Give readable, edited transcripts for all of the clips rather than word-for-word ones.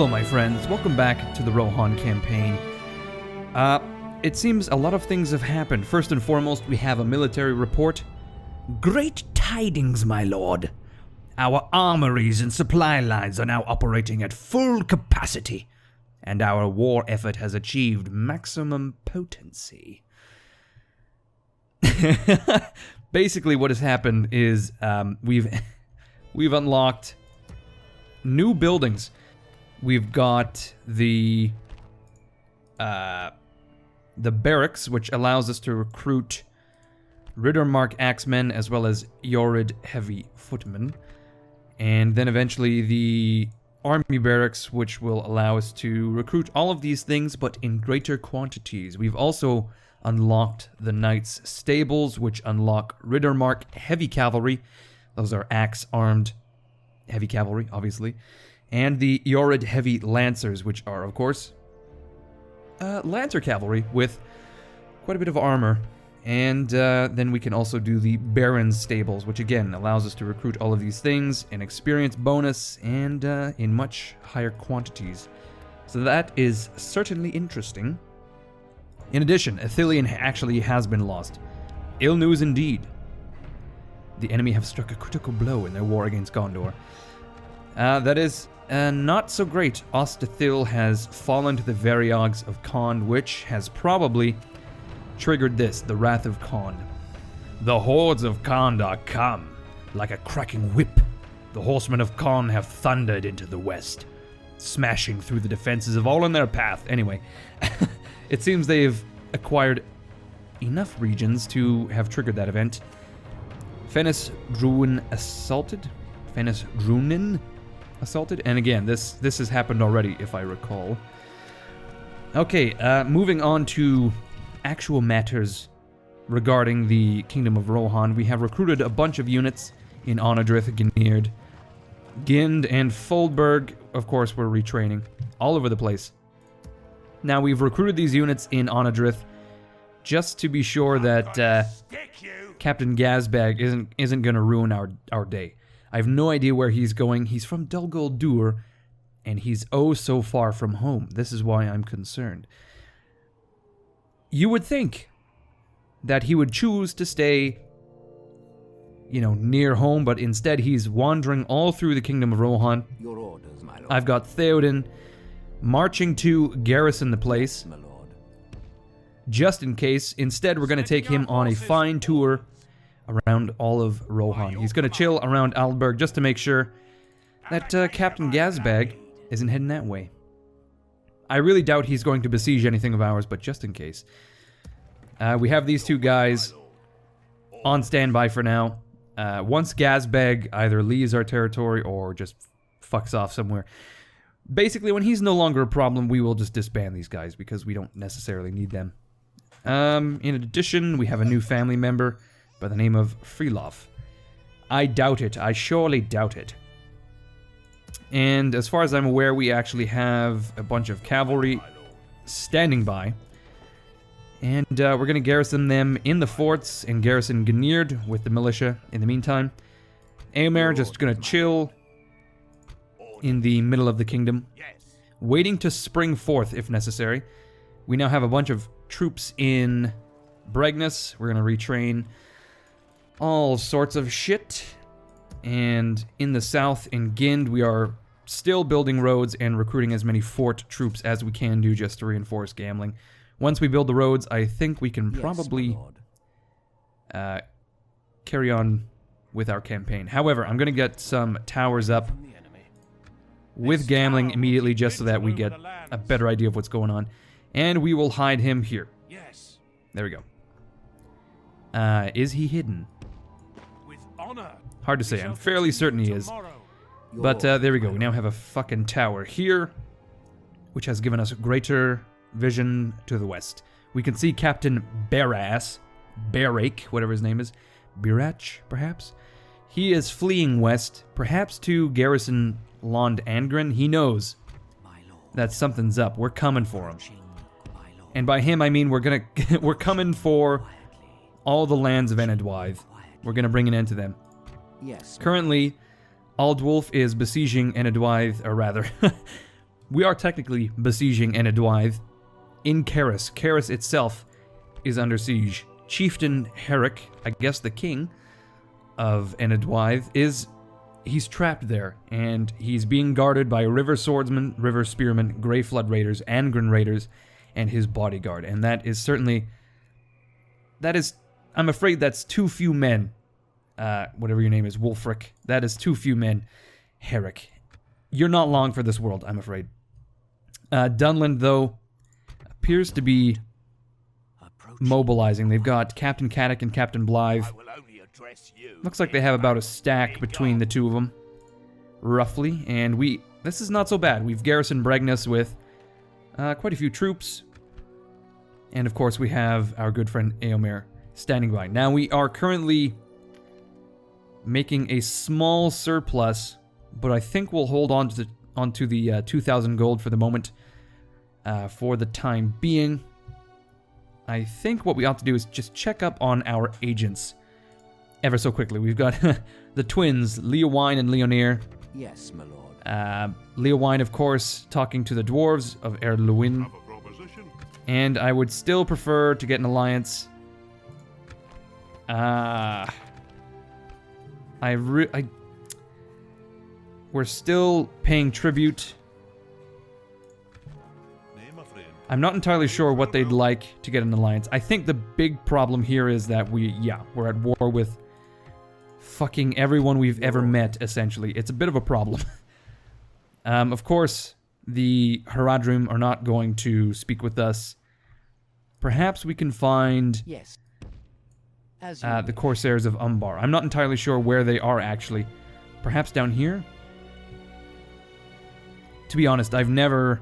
Hello my friends, welcome back to the Rohan campaign. It seems a lot of things have happened. First and foremost, we have a military report. Great tidings, my lord. Our armories and supply lines are now operating at full capacity, and our war effort has achieved maximum potency. Basically what has happened is we've unlocked new buildings. We've got the barracks, which allows us to recruit Riddermark axemen as well as Yorid heavy footmen. And then eventually the army barracks, which will allow us to recruit all of these things, but in greater quantities. We've also unlocked the Knights Stables, which unlock Riddermark heavy cavalry. Those are axe-armed heavy cavalry, obviously. And the Yorid heavy lancers, which are, of course, lancer cavalry with quite a bit of armor. And then we can also do the Baron's Stables, which again allows us to recruit all of these things, an experience bonus, and in much higher quantities. So that is certainly interesting. In addition, Ithilien actually has been lost. Ill news indeed. The enemy have struck a critical blow in their war against Gondor. That is not so great. Ostithil has fallen to the Variogs of Khand, which has probably triggered this, the Wrath of Khand. The hordes of Khand are come, like a cracking whip. The horsemen of Khand have thundered into the west, smashing through the defenses of all in their path. Anyway, it seems they've acquired enough regions to have triggered that event. Fennis Druin assaulted. Fennis Drunin assaulted. And again, this has happened already, if I recall. Okay, moving on to actual matters regarding the Kingdom of Rohan. We have recruited a bunch of units in Onadrith, Gnird, Gind, and Foldberg. Of course, we're retraining all over the place. Now, we've recruited these units in Onadrith just to be sure that Captain Gazbag isn't going to ruin our day. I have no idea where he's going. He's from Dol Guldur, and he's oh so far from home. This is why I'm concerned. You would think that he would choose to stay, near home, but instead he's wandering all through the Kingdom of Rohan. Your orders, my lord. I've got Theoden marching to garrison the place, my lord. just in case. Instead, we're going to take him on a fine tour around all of Rohan. He's going to chill around Aldberg just to make sure that Captain Gazbag isn't heading that way. I really doubt he's going to besiege anything of ours, but just in case. We have these two guys on standby for now. Once Gazbag either leaves our territory or just fucks off somewhere. Basically, when he's no longer a problem, we will just disband these guys because we don't necessarily need them. In addition, we have a new family member by the name of Freelof. I doubt it. I surely doubt it. And as far as I'm aware, we actually have a bunch of cavalry standing by. And we're going to garrison them in the forts and garrison Gnird with the militia in the meantime. Eomer just going to chill in the middle of the kingdom, waiting to spring forth if necessary. We now have a bunch of troops in Bregnus. We're going to retrain all sorts of shit. And in the south, in Gind, we are still building roads and recruiting as many fort troops as we can do just to reinforce gambling. Once we build the roads, I think we can probably carry on with our campaign. However, I'm going to get some towers up with gambling immediately just so that we get a better idea of what's going on. And we will hide him here. There we go. Is he hidden? Hard to say. I'm fairly certain he is. But there we go. We now have a fucking tower here, which has given us greater vision to the west. We can see Captain Barake, whatever his name is. Birach, perhaps? He is fleeing west, perhaps to garrison Lond Angren. He knows that something's up. We're coming for him. And by him, I mean we're coming for all the lands of Enedwythe. We're gonna bring an end to them. Yes. Currently, Aldwulf is besieging Enedwythe, or rather, we are technically besieging Enedwythe in Karras. Karras itself is under siege. Chieftain Herrick, I guess the king of Enedwythe, he's trapped there, and he's being guarded by river swordsmen, river spearmen, Grey Flood raiders, Angren raiders, and his bodyguard. And that is certainly... I'm afraid that's too few men. Whatever your name is, Wulfric. That is too few men. Herrick, you're not long for this world, I'm afraid. Dunland, though, appears to be mobilizing. They've got Captain Caddick and Captain Blythe. Looks like they have about a stack between the two of them, roughly. And this is not so bad. We've garrisoned Bregnus with quite a few troops. And of course we have our good friend Eomer standing by. Now we are currently making a small surplus, but I think we'll hold on to the 2,000 gold for the moment, for the time being. I think what we ought to do is just check up on our agents ever so quickly. We've got the twins, Leowine and Leonir. Yes, my lord. Leowine, of course, talking to the dwarves of Erluin. And I would still prefer to get an alliance. We're still paying tribute. I'm not entirely sure what they'd like to get an alliance. I think the big problem here is that we're at war with fucking everyone we've ever met, essentially. It's a bit of a problem. Of course, the Haradrim are not going to speak with us. Perhaps we can find the Corsairs of Umbar. I'm not entirely sure where they are, actually. Perhaps down here? To be honest, I've never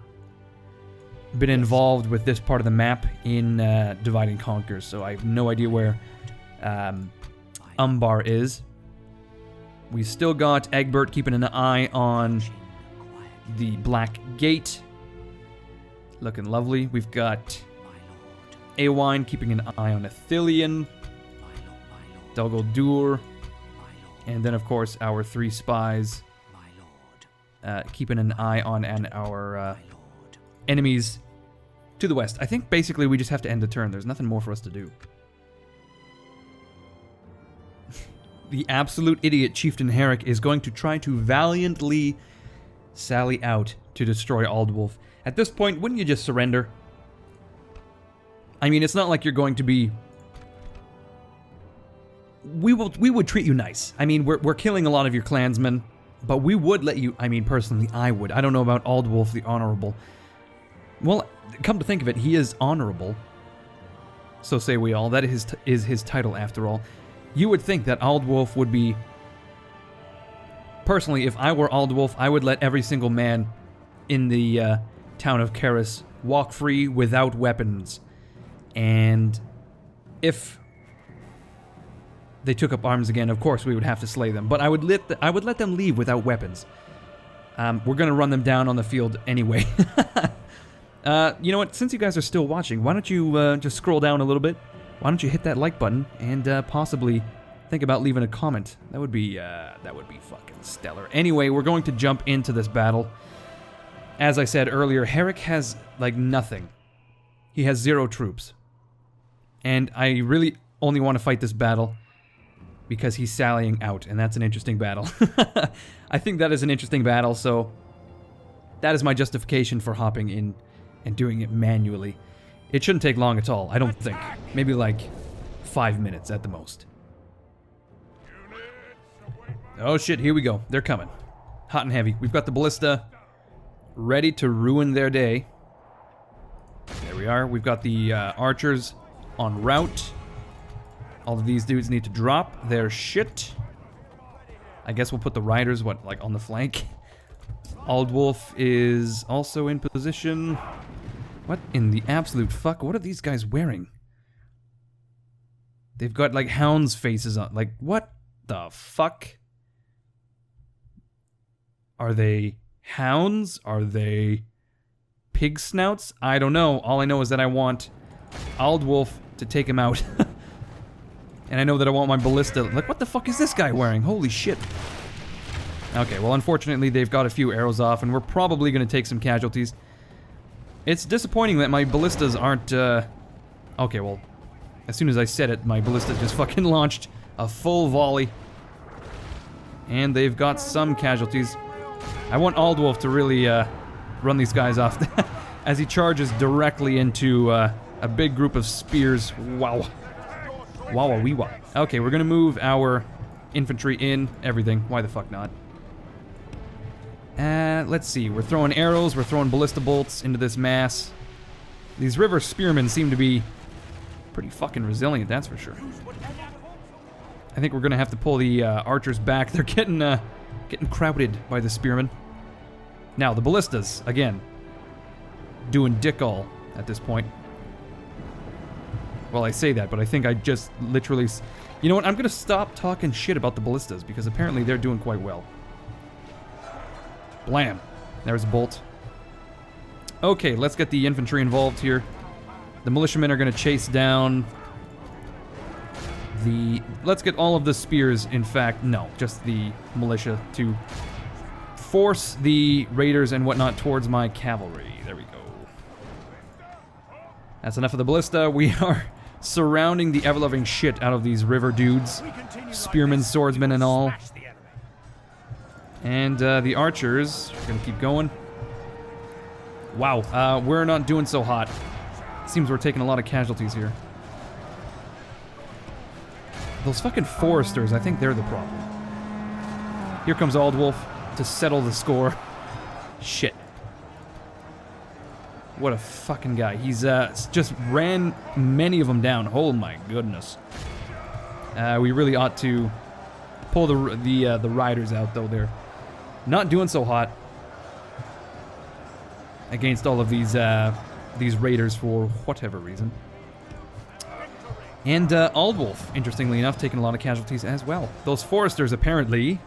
been involved with this part of the map in Divide and Conquer, so I have no idea where Umbar is. We still got Egbert keeping an eye on the Black Gate. Looking lovely. We've got Eowine keeping an eye on Ithilien, Dol Guldur, and then of course our 3 spies keeping an eye on our enemies to the west. I think basically we just have to end the turn. There's nothing more for us to do. The absolute idiot Chieftain Herrick is going to try to valiantly sally out to destroy Aldwulf. At this point, wouldn't you just surrender? I mean, it's not like you're going to be... We would treat you nice. I mean, we're killing a lot of your clansmen, but we would let you... I mean, personally, I would. I don't know about Aldwulf the Honorable. Well, come to think of it, he is honorable. So say we all. That is his title, after all. You would think that Aldwulf would be... Personally, if I were Aldwulf, I would let every single man in the town of Karras walk free without weapons. And if they took up arms again, of course we would have to slay them. But I would let them leave without weapons. We're gonna run them down on the field anyway. You know what? Since you guys are still watching, why don't you just scroll down a little bit? Why don't you hit that like button and possibly think about leaving a comment? That would be fucking stellar. Anyway, we're going to jump into this battle. As I said earlier, Herrick has like nothing. He has 0 troops. And I really only want to fight this battle because he's sallying out, and that's an interesting battle. I think that is an interesting battle, so that is my justification for hopping in and doing it manually. It shouldn't take long at all, I don't think. Maybe like 5 minutes at the most. Oh shit, here we go. They're coming. Hot and heavy. We've got the ballista ready to ruin their day. There we are. We've got the archers en route. All of these dudes need to drop their shit. I guess we'll put the riders, like on the flank. Aldwulf is also in position. What in the absolute fuck? What are these guys wearing? They've got like hounds' faces on. Like, what the fuck? Are they hounds? Are they pig snouts? I don't know. All I know is that I want Aldwulf to take him out. And I know that I want my ballista. Like, what the fuck is this guy wearing? Holy shit. Okay, well, unfortunately, they've got a few arrows off, and we're probably going to take some casualties. It's disappointing that my ballistas aren't, Okay, well, as soon as I said it, my ballistas just fucking launched a full volley. And they've got some casualties. I want Aldwolf to really, run these guys off as he charges directly into, a big group of spears. Wow. Wow-wee-wah. Okay, we're gonna move our infantry in. Everything. Why the fuck not? Let's see. We're throwing arrows, we're throwing ballista bolts into this mass. These river spearmen seem to be pretty fucking resilient, that's for sure. I think we're gonna have to pull the archers back. They're getting crowded by the spearmen. Now, the ballistas, again, doing dick all at this point. Well, I say that, but I think I just literally... You know what? I'm gonna stop talking shit about the ballistas, because apparently they're doing quite well. Blam. There's a bolt. Okay, let's get the infantry involved here. The militiamen are gonna chase down the... Let's get all of the spears, in fact. No, just the militia to force the raiders and whatnot towards my cavalry. There we go. That's enough of the ballista. We are surrounding the ever-loving shit out of these river dudes. Spearmen, swordsmen, and all. And the archers are gonna keep going. Wow, we're not doing so hot. Seems we're taking a lot of casualties here. Those fucking foresters, I think they're the problem. Here comes Aldwolf to settle the score. Shit. What a fucking guy. He's just ran many of them down. Oh my goodness. We really ought to pull the riders out, though. They're not doing so hot against all of these raiders for whatever reason. And Aldwolf, interestingly enough, taking a lot of casualties as well. Those foresters, apparently...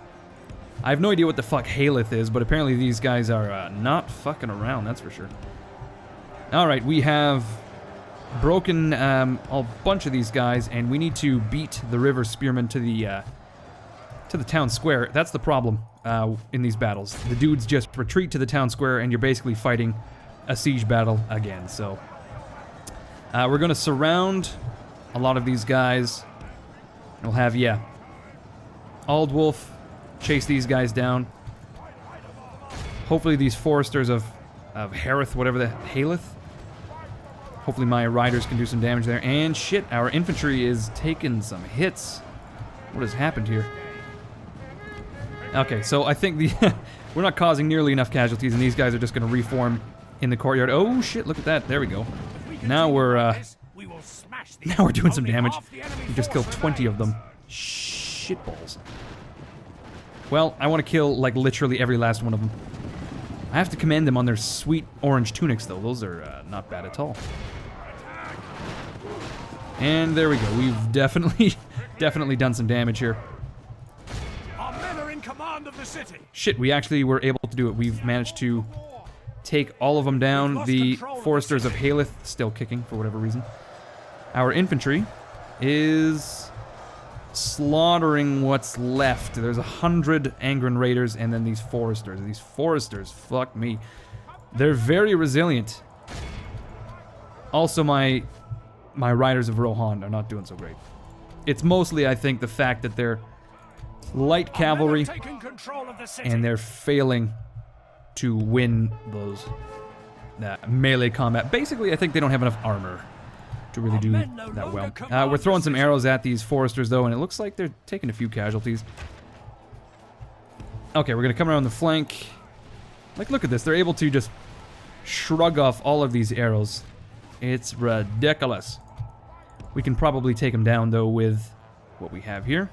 I have no idea what the fuck Haleth is, but apparently these guys are not fucking around, that's for sure. Alright, we have broken a bunch of these guys, and we need to beat the river spearmen to the town square. That's the problem in these battles. The dudes just retreat to the town square, and you're basically fighting a siege battle again, so... we're gonna surround a lot of these guys. We'll have, yeah, Aldwolf chase these guys down. Hopefully these foresters of Harith, whatever the... Haleth? Hopefully my riders can do some damage there. And shit, our infantry is taking some hits. What has happened here? Okay, so I think we're not causing nearly enough casualties, and these guys are just going to reform in the courtyard. Oh shit, look at that. There we go. Now we're doing some damage. We just killed 20 of them. Shitballs. Well, I want to kill, like, literally every last one of them. I have to commend them on their sweet orange tunics, though. Those are not bad at all. And there we go. We've definitely done some damage here. Our men are in command of the city. Shit, we actually were able to do it. We've managed to take all of them down. The foresters of Haleth still kicking for whatever reason. Our infantry is slaughtering what's left. There's 100 Angren raiders and then these foresters. These foresters, fuck me. They're very resilient. Also, my riders of Rohan are not doing so great. It's mostly, I think, the fact that they're light cavalry and they're failing to win those melee combat. Basically, I think they don't have enough armor to really do that well. We're throwing some arrows at these foresters, though, and it looks like they're taking a few casualties. Okay, we're gonna come around the flank. Like, look at this. They're able to just shrug off all of these arrows. It's ridiculous. We can probably take them down, though, with what we have here.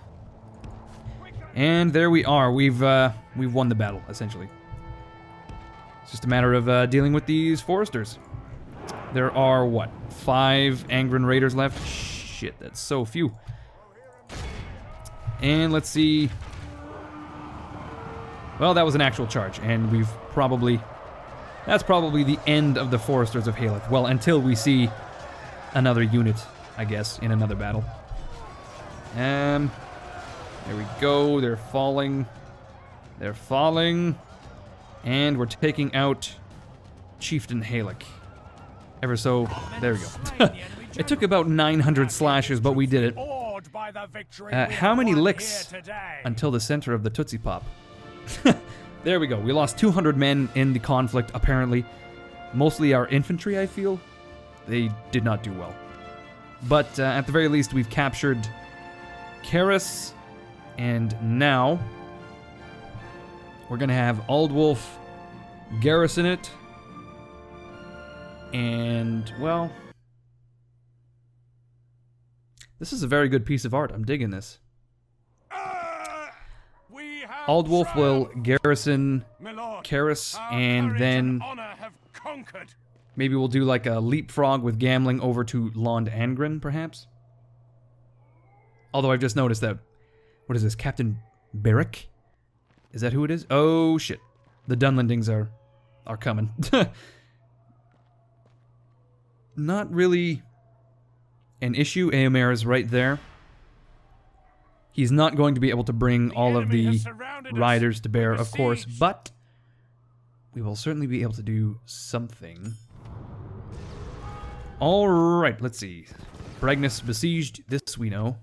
And there we are. We've won the battle, essentially. It's just a matter of dealing with these foresters. There are, what, 5 Angren raiders left? Shit, that's so few. And let's see. Well, that was an actual charge, and we've probably... That's probably the end of the foresters of Haleth. Well, until we see another unit, I guess, in another battle. There we go, they're falling. They're falling. And we're taking out Chieftain Halek. Ever so, there we go. It took about 900 slashes, but we did it. How many licks until the center of the Tootsie Pop? There we go. We lost 200 men in the conflict, apparently. Mostly our infantry, I feel. They did not do well. But at the very least, we've captured Karras. And now, we're going to have Aldwulf garrison it. And, well, this is a very good piece of art. I'm digging this. Aldwulf will garrison Karras, and then maybe we'll do like a leapfrog with Gamling over to Lond Angren, perhaps? Although I've just noticed that, what is this, Captain Beric? Is that who it is? Oh, shit. The Dunlandings are coming. Not really an issue. Eomer is right there. He's not going to be able to bring all of the riders to bear, of course, but we will certainly be able to do something. Alright, let's see. Bregnus besieged. This we know.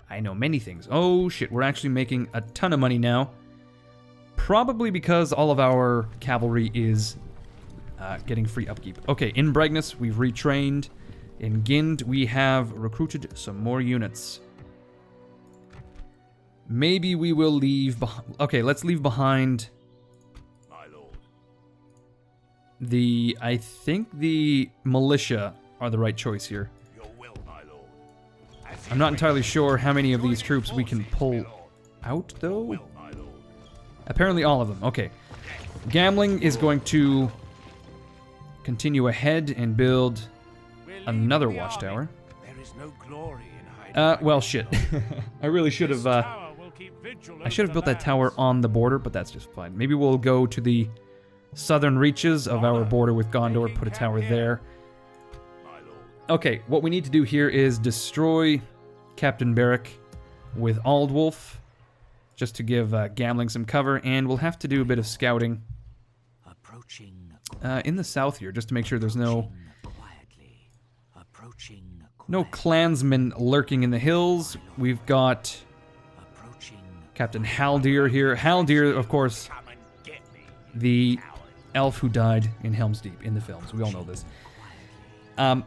I know many things. Oh shit, we're actually making a ton of money now. Probably because all of our cavalry is getting free upkeep. Okay, in Bregnus, we've retrained. In Gind, we have recruited some more units. Maybe we will leave behind... Okay, let's leave behind... My lord. I think the militia are the right choice here. Your will, my lord. I'm not entirely sure how many of these troops we can pull out, though. Apparently all of them. Okay. Gamling is going to continue ahead and build another watchtower. There is no glory in hiding. Well, shit. I really should have, I should have built that tower on the border, but that's just fine. Maybe we'll go to the southern reaches of our border with Gondor, put a tower there. Okay, what we need to do here is destroy Captain Beric with Aldwulf, just to give Gamling some cover, and we'll have to do a bit of scouting in the south here, just to make sure there's no clansmen lurking in the hills. We've got Captain Haldir here. Haldir, of course, the elf who died in Helm's Deep in the films. We all know this. I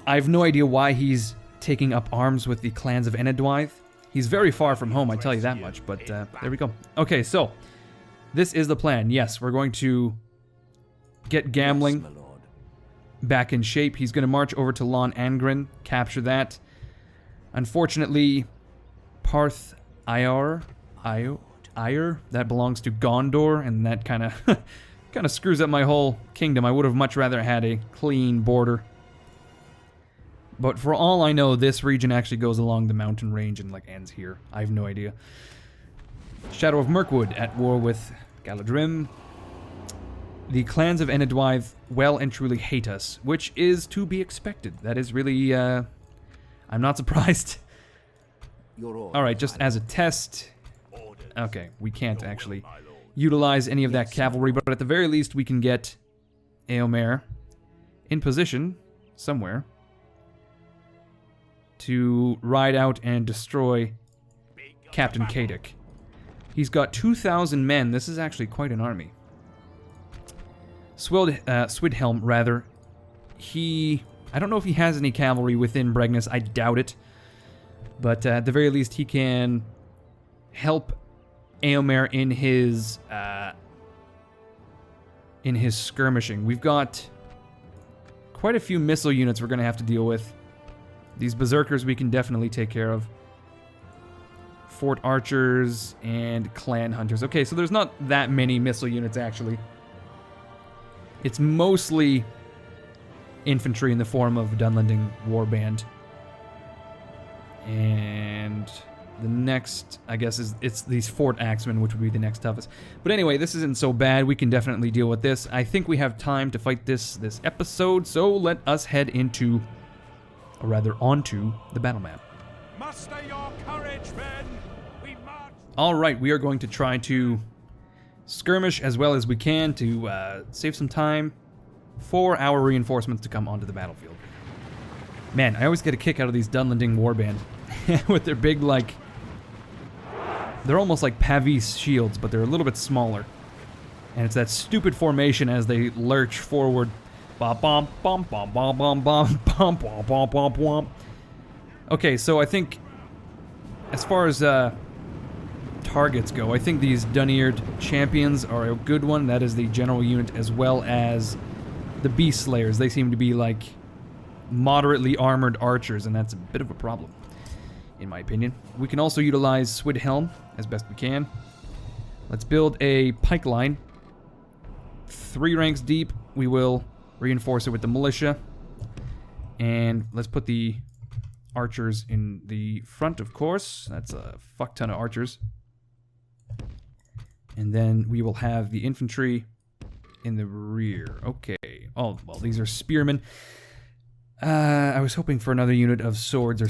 have no idea why he's taking up arms with the clans of Enedwythe. He's very far from home, I tell you that much, but there we go. Okay, so this is the plan. Yes, we're going to get Gamling back in shape. He's going to march over to Lon Angren, capture that. Unfortunately, Parth Iar, that belongs to Gondor, and that kind of screws up my whole kingdom. I would have much rather had a clean border. But for all I know, this region actually goes along the mountain range and like ends here. I have no idea. Shadow of Mirkwood at war with Galadrim. The clans of Enedwythe well and truly hate us, which is to be expected. That is really, I'm not surprised. Alright, just as a test. Okay, we can't actually utilize any of that cavalry, but at the very least we can get Eomer in position somewhere to ride out and destroy Captain Kadek. He's got 2,000 men. This is actually quite an army. Swidhelm, rather. I don't know if he has any cavalry within Bregnus. I doubt it. But at the very least, he can help Eomer in his skirmishing. We've got quite a few missile units we're going to have to deal with. These berserkers we can definitely take care of. Fort archers and clan hunters. Okay, so there's not that many missile units actually. It's mostly infantry in the form of Dunlanding warband. And the next, I guess, it's these Fort Axemen, which would be the next toughest. But anyway, this isn't so bad. We can definitely deal with this. I think we have time to fight this episode, so let us head into, or rather onto, the battle map. Muster your courage, men. We march. Alright, we are going to try to skirmish as well as we can to save some time for our reinforcements to come onto the battlefield. Man, I always get a kick out of these Dunlanding warband with their big, like... They're almost like Pavis shields, but they're a little bit smaller. And it's that stupid formation as they lurch forward. Bom bom bom bom bom bom bom bom bom bom bom. Okay, so I think as far as targets go, I think these dun-eared champions are a good one. That is the general unit, as well as the beast slayers. They seem to be like moderately armored archers, and that's a bit of a problem, in my opinion. We can also utilize Swidhelm as best we can. Let's build a pike line. 3 ranks deep. We will reinforce it with the militia. And let's put the archers in the front, of course. That's a fuck ton of archers. And then we will have the infantry in the rear. Okay. Oh, well, these are spearmen. I was hoping for another unit of swords or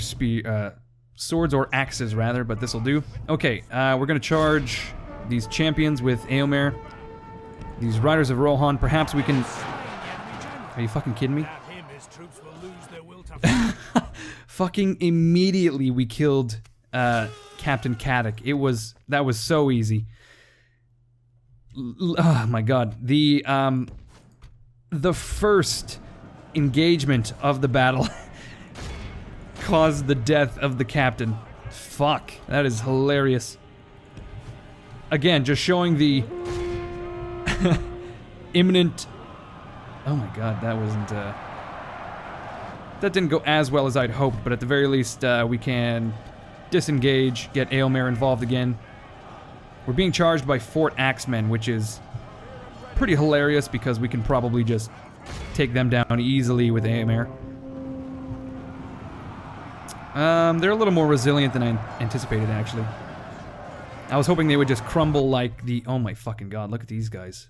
swords or axes, rather, but this will do. Okay, we're going to charge these champions with Eomer. These riders of Rohan, perhaps we can... Are you fucking kidding me? Fucking immediately we killed Captain Caddock. That was so easy. Oh my god. The first engagement of the battle caused the death of the captain. Fuck, that is hilarious. Again, just showing the imminent... Oh my god, that wasn't... That didn't go as well as I'd hoped, but at the very least, we can disengage, get Eomer involved again. We're being charged by Fort Axemen, which is pretty hilarious because we can probably just take them down easily with Eomer. They're a little more resilient than I anticipated, actually. I was hoping they would just crumble like the... Oh my fucking god, look at these guys.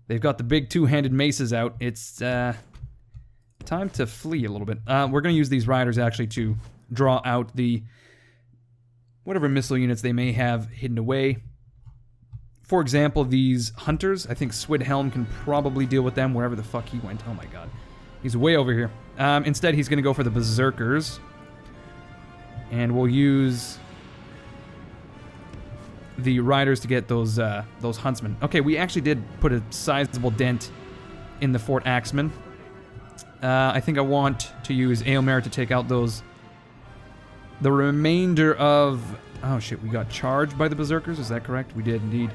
They've got the big two-handed maces out. It's, time to flee a little bit. We're gonna use these riders, actually, to draw out the... whatever missile units they may have hidden away. For example, these hunters, I think Swidhelm can probably deal with them wherever the fuck he went. Oh my god. He's way over here. Instead, he's gonna go for the berserkers. And we'll use the riders to get those huntsmen. Okay, we actually did put a sizable dent in the Fort Axemen. I think I want to use Eomer to take out those... The remainder of... Oh shit, we got charged by the berserkers, is that correct? We did indeed.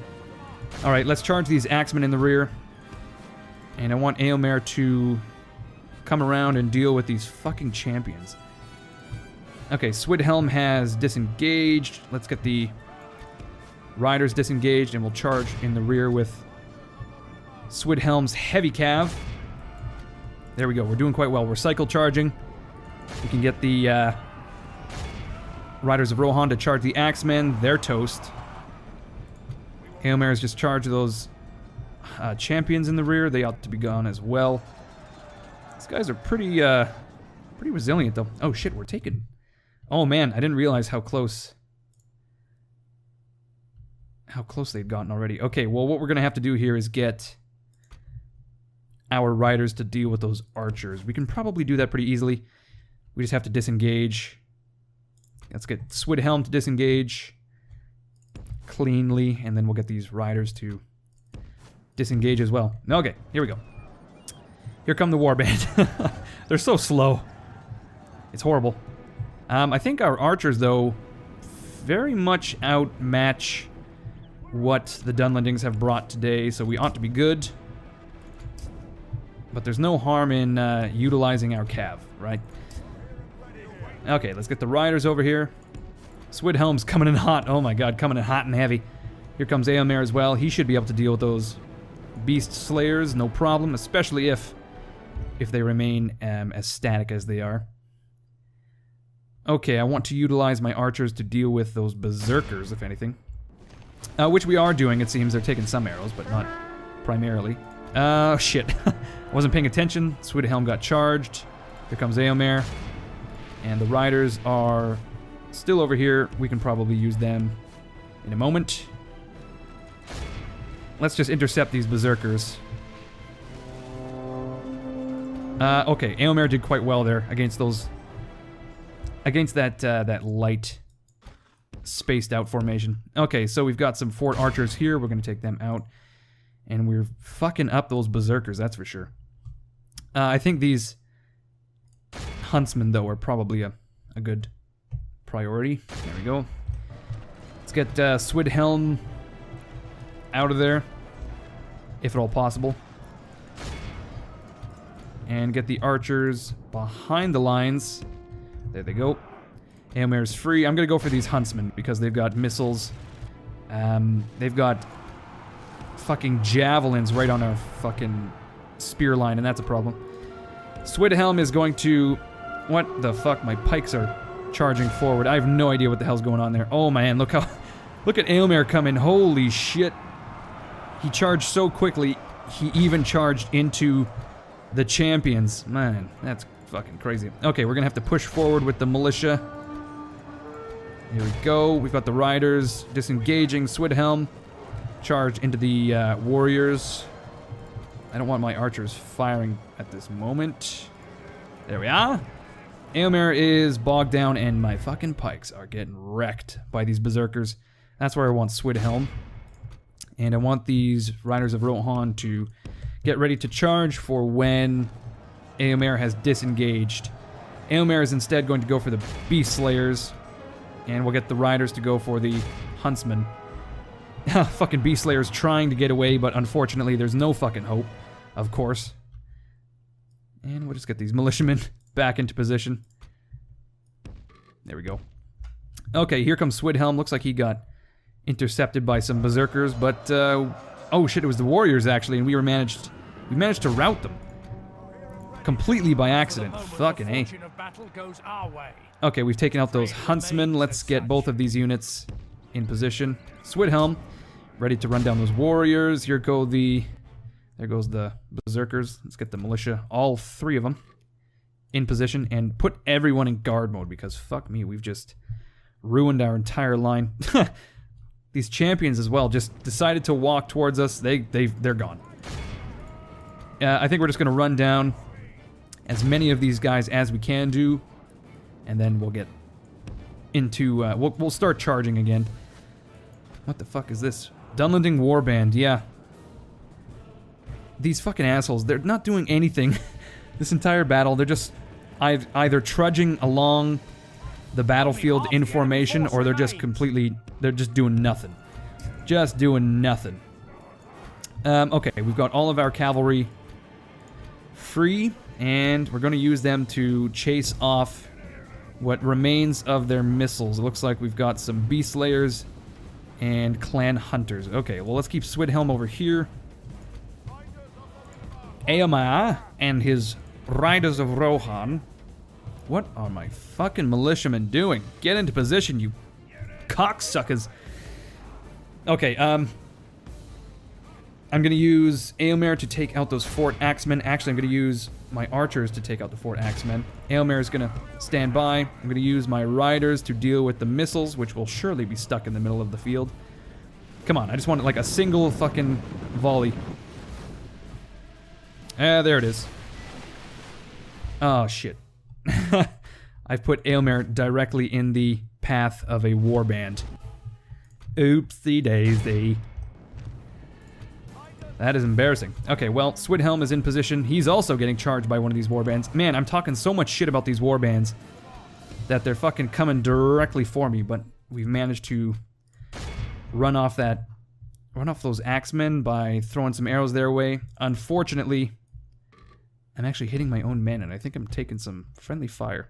Alright, let's charge these axemen in the rear. And I want Eomer to come around and deal with these fucking champions. Okay, Swidhelm has disengaged. Let's get the riders disengaged and we'll charge in the rear with Swidhelm's heavy cav. There we go, we're doing quite well. We're cycle charging. We can get the riders of Rohan to charge the axemen. They're toast. Eomer has just charged those champions in the rear. They ought to be gone as well. These guys are pretty resilient, though. Oh shit, we're taken. Oh man, I didn't realize how close they'd gotten already. Okay, well what we're gonna have to do here is get our riders to deal with those archers. We can probably do that pretty easily. We just have to disengage. Let's get Swidhelm to disengage cleanly, and then we'll get these riders to disengage as well. Okay, here we go. Here come the warband. They're so slow. It's horrible. I think our archers, though, very much outmatch what the Dunlandings have brought today, so we ought to be good. But there's no harm in utilizing our cav, right? Okay, let's get the riders over here. Swidhelm's coming in hot. Oh my god, coming in hot and heavy. Here comes Eomer as well. He should be able to deal with those beast slayers, no problem, especially if they remain as static as they are. Okay, I want to utilize my archers to deal with those berserkers, if anything. Which we are doing, it seems. They're taking some arrows, but not primarily. Shit. I wasn't paying attention. Swidhelm got charged. Here comes Eomer. And the riders are still over here. We can probably use them in a moment. Let's just intercept these berserkers. Okay, Eomer did quite well there against those... Against that light, spaced out formation. Okay, so we've got some fort archers here. We're going to take them out. And we're fucking up those berserkers, that's for sure. I think these huntsmen, though, are probably a good priority. There we go. Let's get Swidhelm out of there, if at all possible. And get the archers behind the lines. There they go. Eomer's free. I'm going to go for these huntsmen because they've got missiles. They've got fucking javelins right on our fucking spear line, and that's a problem. Swidhelm is going to... What the fuck? My pikes are charging forward. I have no idea what the hell's going on there. Oh man, look how... Look at Eomer coming. Holy shit. He charged so quickly, he even charged into the champions. Man, that's fucking crazy. Okay, we're gonna have to push forward with the militia. Here we go. We've got the riders disengaging. Swidhelm charge into the warriors. I don't want my archers firing at this moment. There we are. Eomer is bogged down and my fucking pikes are getting wrecked by these berserkers. That's where I want Swidhelm. And I want these riders of Rohan to get ready to charge for when Eomer has disengaged. Eomer is instead going to go for the Beast Slayers. And we'll get the riders to go for the Huntsmen. Fucking Beast Slayers trying to get away, but unfortunately there's no fucking hope. Of course. And we'll just get these militiamen back into position. There we go. Okay, here comes Swidhelm. Looks like he got intercepted by some berserkers, but oh shit, it was the warriors actually, and we managed to rout them completely by accident. Fucking A. Okay, we've taken out those huntsmen. Let's get both of these units in position. Swidhelm ready to run down those warriors. There goes the berserkers. Let's get the militia, all three of them, in position and put everyone in guard mode because fuck me, we've just ruined our entire line. These champions as well just decided to walk towards us. They're gone. I think we're just gonna run down as many of these guys as we can do, and then we'll get into we'll start charging again. What the fuck is this? Dunlanding warband, yeah. These fucking assholes, they're not doing anything this entire battle. They're just either trudging along the battlefield in formation, or they're just doing nothing. Just doing nothing. Okay, we've got all of our cavalry free, and we're going to use them to chase off what remains of their missiles. It looks like we've got some Beast Slayers and Clan Hunters. Okay, well, let's keep Swidhelm over here. Eomer and his Riders of Rohan. What are my fucking militiamen doing? Get into position, you cocksuckers. Okay, I'm gonna use Eomer to take out those Fort Axemen. Actually, I'm gonna use my archers to take out the Fort Axemen. Eomer is gonna stand by. I'm gonna use my riders to deal with the missiles, which will surely be stuck in the middle of the field. Come on, I just want like a single fucking volley. There it is. Oh, shit. I've put Eomer directly in the path of a warband. Oopsie daisy. That is embarrassing. Okay, well, Swidhelm is in position. He's also getting charged by one of these warbands. Man, I'm talking so much shit about these warbands that they're fucking coming directly for me, but we've managed to run off those axemen by throwing some arrows their way. Unfortunately, I'm actually hitting my own men, and I think I'm taking some friendly fire.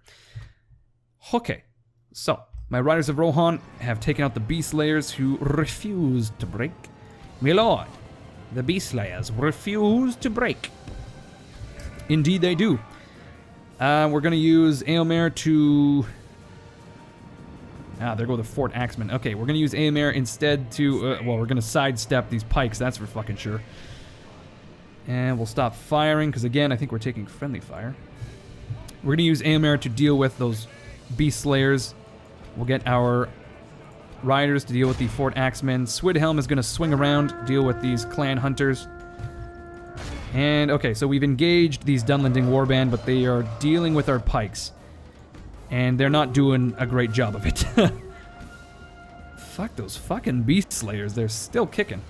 Okay, so my Riders of Rohan have taken out the Beast Slayers who refuse to break. My lord, the Beast Slayers refuse to break. Indeed they do. We're going to use Eomer to... there go the Fort Axemen. Okay, we're going to use Eomer instead to... well, we're going to sidestep these pikes, that's for fucking sure. And we'll stop firing, because again, I think we're taking friendly fire. We're going to use Eomer to deal with those Beast Slayers We'll get our riders to deal with the Fort Axemen. Swidhelm is going to swing around, deal with these clan hunters. And, okay, so we've engaged these Dunlanding warband, but they are dealing with our pikes. And they're not doing a great job of it. Fuck those fucking beast slayers, they're still kicking.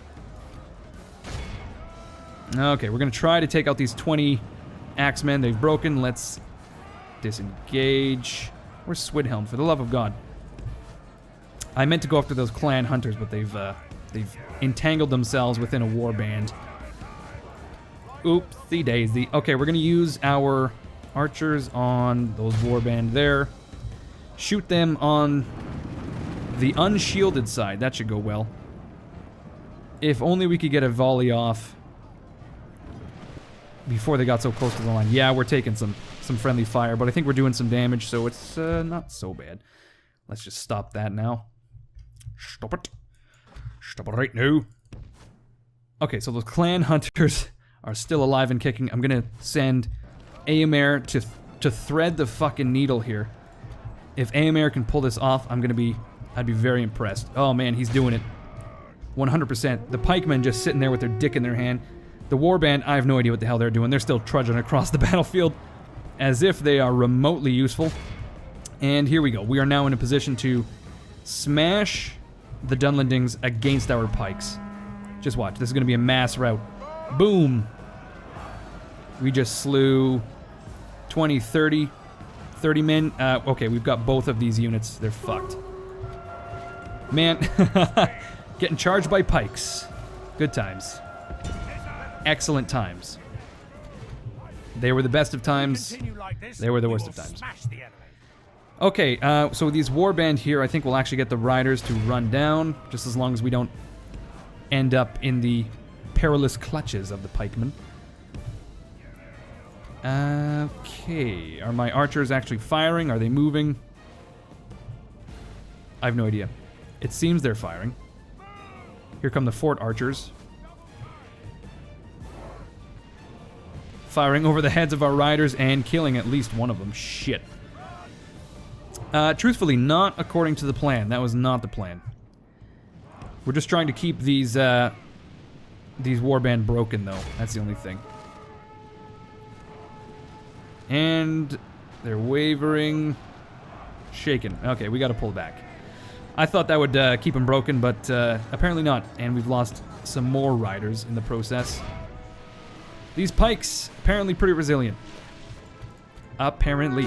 Okay, we're going to try to take out these 20 axemen. They've broken. Let's disengage. Where's Swidhelm, for the love of God? I meant to go after those clan hunters, but they've entangled themselves within a warband. Oopsie daisy. Okay, we're going to use our archers on those warband there. Shoot them on the unshielded side. That should go well. If only we could get a volley off before they got so close to the line. Yeah, we're taking some friendly fire, but I think we're doing some damage, so it's not so bad. Let's just stop that now. Stop it. Stop it right now. Okay, so those clan hunters are still alive and kicking. I'm gonna send Aemir to thread the fucking needle here. If Aemir can pull this off, I'd be very impressed. Oh man, he's doing it. 100%. The pikemen just sitting there with their dick in their hand. The warband, I have no idea what the hell they're doing. They're still trudging across the battlefield as if they are remotely useful. And here we go. We are now in a position to smash the Dunlandings against our pikes. Just watch. This is going to be a mass rout. Boom. We just slew 20, 30 men. Okay, we've got both of these units. They're fucked. Man, getting charged by pikes. Good times. Excellent times. They were the best of times. They were the worst of times. Okay, so these warband here, I think we'll actually get the riders to run down, just as long as we don't end up in the perilous clutches of the pikemen. Okay, are my archers actually firing? Are they moving? I have no idea. It seems they're firing. Here come the fort archers. Firing over the heads of our riders and killing at least one of them. Shit. Truthfully, not according to the plan. That was not the plan. We're just trying to keep these warband broken, though. That's the only thing. And they're wavering. Shaken. Okay, we gotta pull back. I thought that would keep them broken, but apparently not. And we've lost some more riders in the process. These pikes, apparently pretty resilient. Apparently.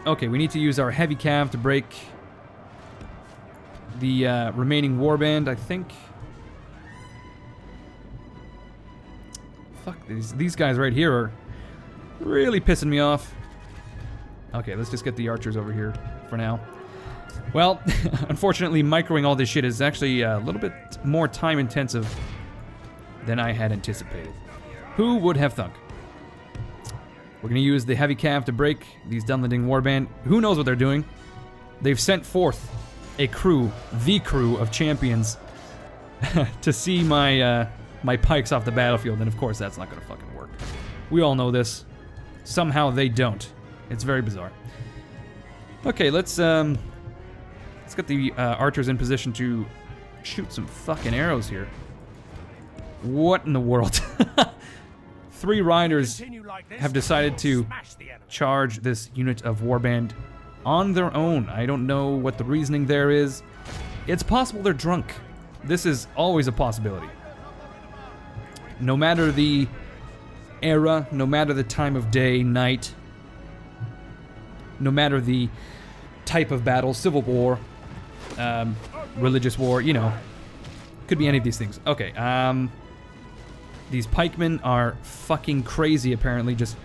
Okay, we need to use our heavy cav to break the remaining warband, I think. Fuck, these guys right here are really pissing me off. Okay, let's just get the archers over here for now. Well, unfortunately, microing all this shit is actually a little bit more time intensive than I had anticipated. Who would have thunk? We're going to use the heavy cav to break these Dunlanding warband. Who knows what they're doing? They've sent forth a crew, the crew of champions, to see my my pikes off the battlefield, and of course that's not going to fucking work. We all know this. Somehow they don't. It's very bizarre. Okay, let's get the archers in position to shoot some fucking arrows here. What in the world? 3 riders have decided to charge this unit of warband on their own. I don't know what the reasoning there is. It's possible they're drunk. This is always a possibility. No matter the era, no matter the time of day, night, no matter the type of battle, civil war, religious war, you know, could be any of these things. Okay, these pikemen are fucking crazy, apparently, just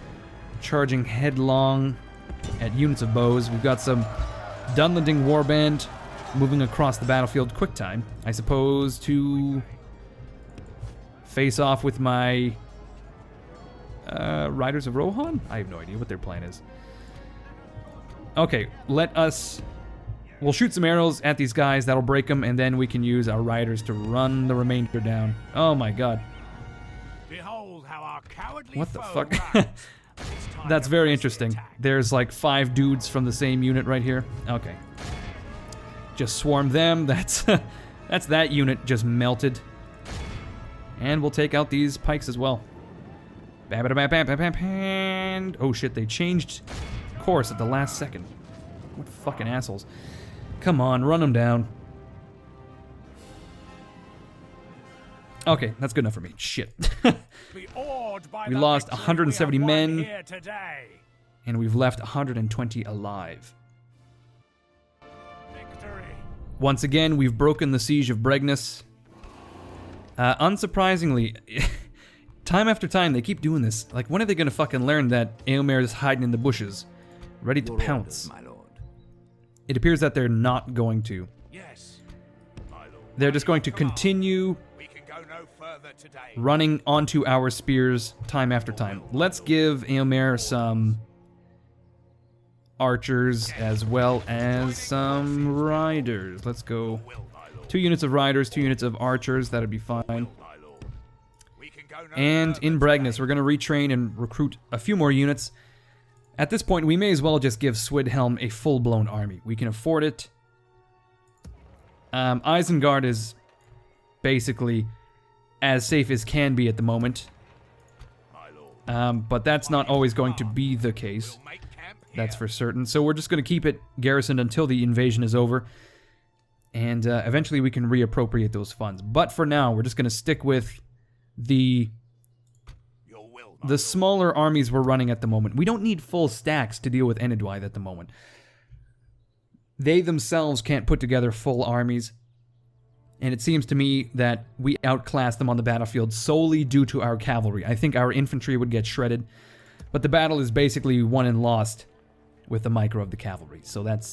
charging headlong at units of bows. We've got some Dunlanding warband moving across the battlefield. Quick time, I suppose, to face off with my Riders of Rohan? I have no idea what their plan is. Okay, we'll shoot some arrows at these guys. That'll break them, and then we can use our riders to run the remainder down. Oh my god. Behold how our cowardly What the foe fuck? runs. It's That's very interesting. There's like 5 dudes from the same unit right here. Okay. Just swarm them. That's that's that unit just melted. And we'll take out these pikes as well. And oh shit, they changed course at the last second. What fucking assholes. Come on, run them down. Okay, that's good enough for me. Shit. We lost 170 men, and we've left 120 alive. Victory. Once again, we've broken the siege of Bregnus. Unsurprisingly, time after time, they keep doing this. Like, when are they gonna fucking learn that Eomer is hiding in the bushes, ready to pounce? My lord. It appears that they're not going to. Yes, my lord. They're just going to continue No further today. running onto our spears time after time. Let's give Eomer some archers as well as some riders. Let's go 2 units of riders, 2 units of archers. That'd be fine. And in Bregnus, we're going to retrain and recruit a few more units. At this point, we may as well just give Swidhelm a full-blown army. We can afford it. Isengard is basically as safe as can be at the moment. But that's not always going to be the case. That's for certain. So we're just going to keep it garrisoned until the invasion is over. And eventually we can reappropriate those funds. But for now, we're just going to stick with the smaller armies we're running at the moment. We don't need full stacks to deal with Enedwythe at the moment. They themselves can't put together full armies. And it seems to me that we outclass them on the battlefield solely due to our cavalry. I think our infantry would get shredded. But the battle is basically won and lost with the micro of the cavalry. So that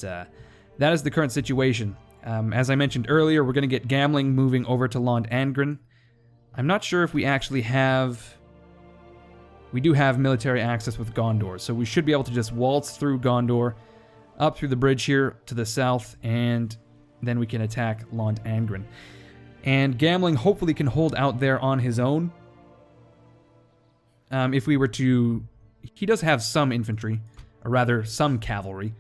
is the current situation. As I mentioned earlier, we're going to get Gamling moving over to Lond Angren. I'm not sure if we actually have... We do have military access with Gondor, so we should be able to just waltz through Gondor, up through the bridge here to the south, and then we can attack Lond Angren. And Gamling hopefully can hold out there on his own. If we were to... He does have some infantry, or rather, some cavalry.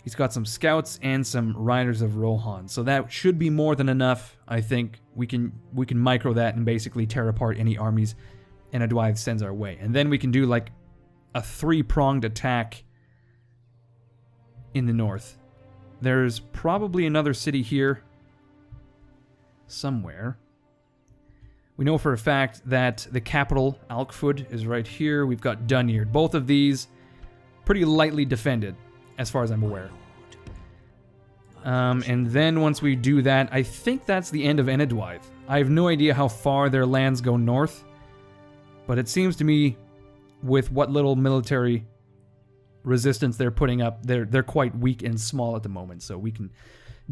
He's got some scouts and some riders of Rohan, so that should be more than enough. I think we can micro that and basically tear apart any armies Enedwythe sends our way. And then we can do like a 3-pronged attack in the north. There's probably another city here somewhere. We know for a fact that the capital, Alkfud, is right here. We've got Dunyeard. Both of these pretty lightly defended, as far as I'm aware. And then once we do that, I think that's the end of Enedwythe. I have no idea how far their lands go north, but it seems to me, with what little military resistance they're putting up, they're quite weak and small at the moment, so we can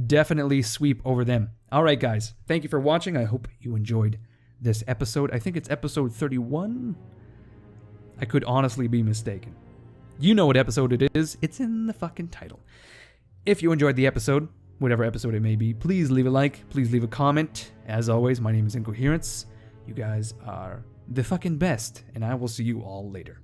definitely sweep over them. Alright guys, thank you for watching. I hope you enjoyed this episode. I think it's episode 31? I could honestly be mistaken. You know what episode it is. It's in the fucking title. If you enjoyed the episode, whatever episode it may be, please leave a like, please leave a comment. As always, my name is Incoherence. You guys are the fucking best, and I will see you all later.